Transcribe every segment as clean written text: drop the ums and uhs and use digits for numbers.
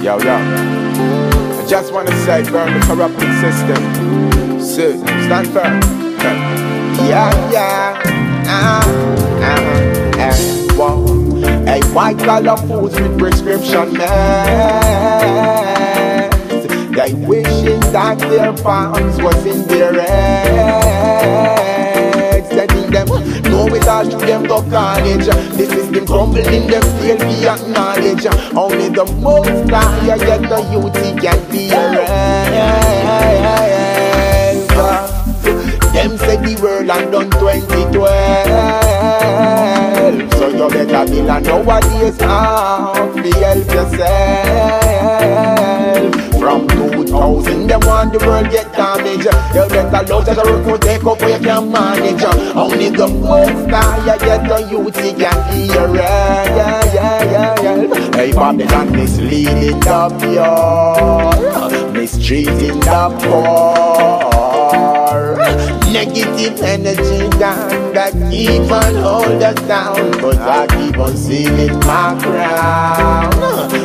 Yo, yo. I just wanna say, burn the corrupting system. Sit, stand firm. Yeah, yeah. Whoa. Hey, white collar fools with prescription meds. They wishing that their farms was in their heads. Letting them know it all to them go carnage. The system crumbling, them still be acknowledged. Only the most higher yet the youth can be erased. Them say the world and done 2012. So you better be like nowadays how to help yourself. From 2000, them want the world get damaged. You better love that the work will take up where you can manage. Only the most higher get the youth can hear. Hey, Babylon misleading the pure, mistreating the poor. Negative energy down that keep on hold us down. But I keep on sealing my ground.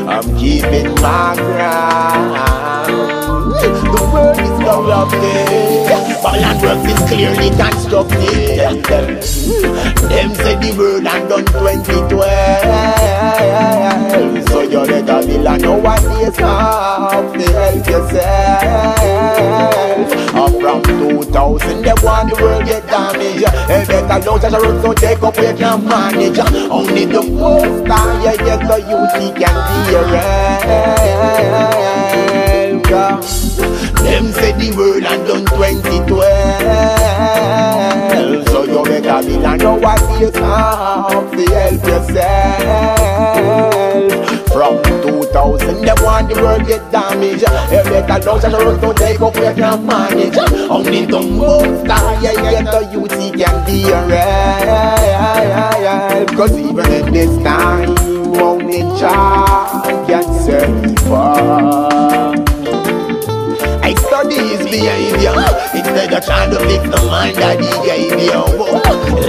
I'm keeping my ground. The world is corrupted. Babylon works is clearly constructed. Them say the world and done 2012. So you better be like nowadays how to help yourself. Up from 2000, they want the world get damaged. Hey, better know that the road don't take up where you can manage. Only the most higher get the youth can be around. Them say the world and done 2012. So you better be like nowadays how to help yourself. From 2000, they want the world get damaged. You better know that the road don't take up where you can manage. Only the most higher get the youth can be around. Cause even in this time, only child can save for. I study his behavior instead of trying to fix the mind that he gave you.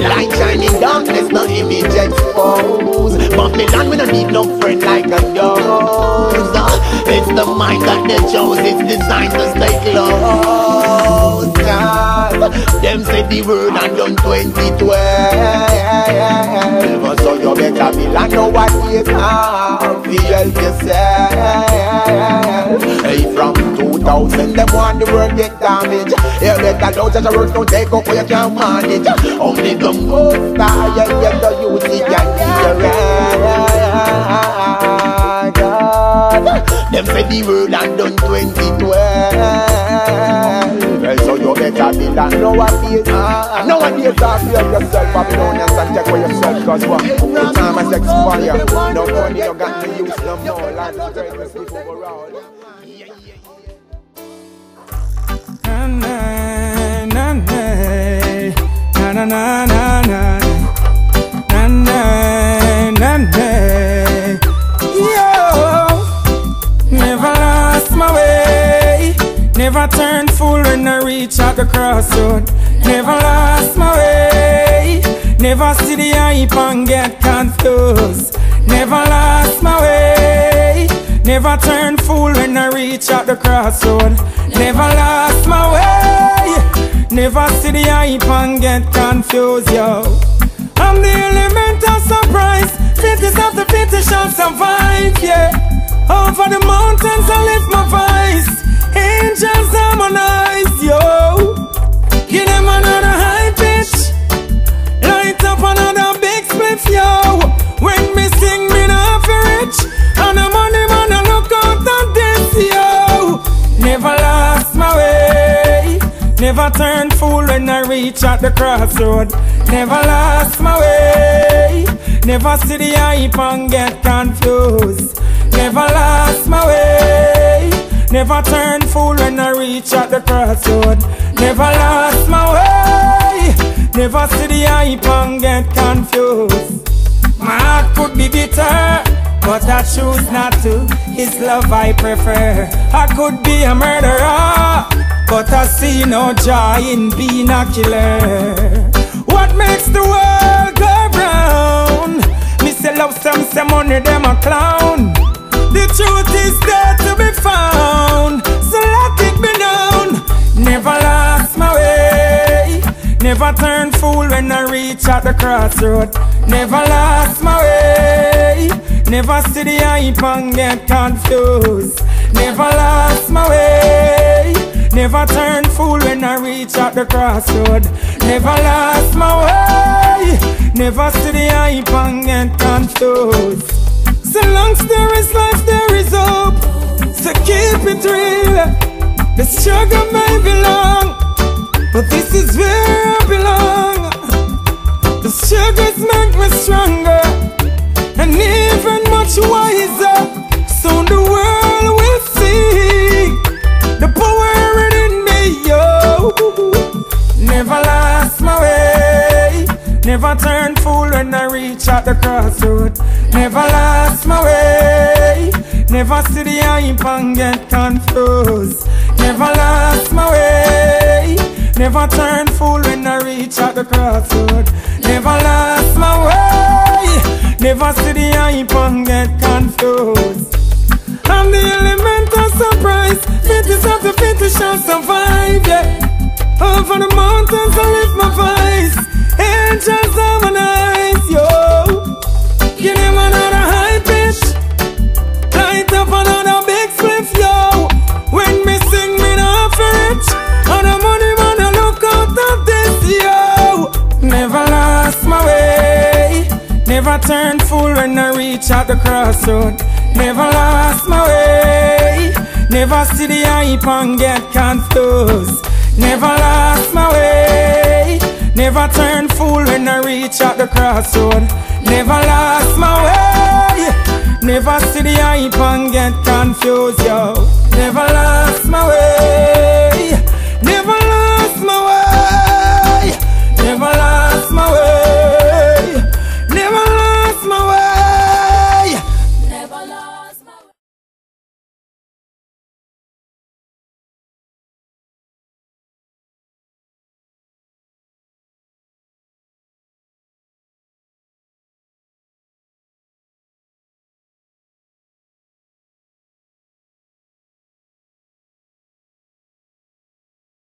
Light shining darkness, no image exposed. Babylon, we don't need no friend like a dose. It's the mind that they chose, it's designed to stay close. Them say the world and done 2012. So you better be like nowadays how to help yourself. Hey, from 2000, them want the world get damaged. You better know that the world don't take up where you can manage. Only the most higher get the youth can be around. Them say the world and done 2012. So you better be like nowadays. Nowadays I feel yourself, Babylonians, and take away yourself. Cause what? The time has expired. No money, you got to use no more. Life is greatness overall. Na na na na na na na na na na. Yo, never lost my way. Never turned fool when I reach at the crossroad. Never lost my way. Never see the hype and get confused. Never lost my way. Never turn fool when I reach at the crossroad. Never lost my way. Never see the hype and get confused, yo. I'm the element of surprise. Fittest of the fittest shall survive, yeah. Over the mountains I lift my voice. Angels harmonize, yo. Give them another high pitch. Light up another big spliff, yo. When me sing, me not for rich. And the money man, I look out on this, yo. Never lost my way. Never turned fool when I reach at the crossroad. Never lost my way. Never see the hype and get confused. Never lost my way. Never turn fool when I reach at the crossroad. Never lost my way. Never see the hype and get confused. My heart could be bitter, but I choose not to. His love I prefer. I could be a murderer, but I see no joy in being a killer. What makes the world go round? Me say love some say money them a clown. The truth is that Never turn fool when I reach at the crossroad. Never lost my way. Never see the hype and get confused. Never lost my way. Never turn fool when I reach at the crossroad. Never lost my way. Never see the hype and get confused. So long there is life, there is hope. So keep it real. The struggle may be long, but this is where I belong. The struggles make me stronger and even much wiser. Soon the world will see the power in me, yo. Never lost my way. Never turn fool when I reach at the crossroad. Never lost my way. Never see the hype and get confused. Never lost my way. Never turn fool when I reach at the crossroad. Never lost my way. Never see the hype and get confused. I'm the element of surprise. Fittest of the fittest shall survive, yeah. Over the mountains I lift my voice. Angels harmonize, yo. Give them another high pitch. Light up another big spliff, yo. When me sing me not for it. And the money man I look out of this, yo. Never lost my way. Never turn fool when I reach at the crossroad. Never lost my way. Never see the hype and get confused. Never lost my way. Never turn fool when I reach at the crossroad. Never lost my way. Never see the hype and get confused, yo. Never lost my way. Never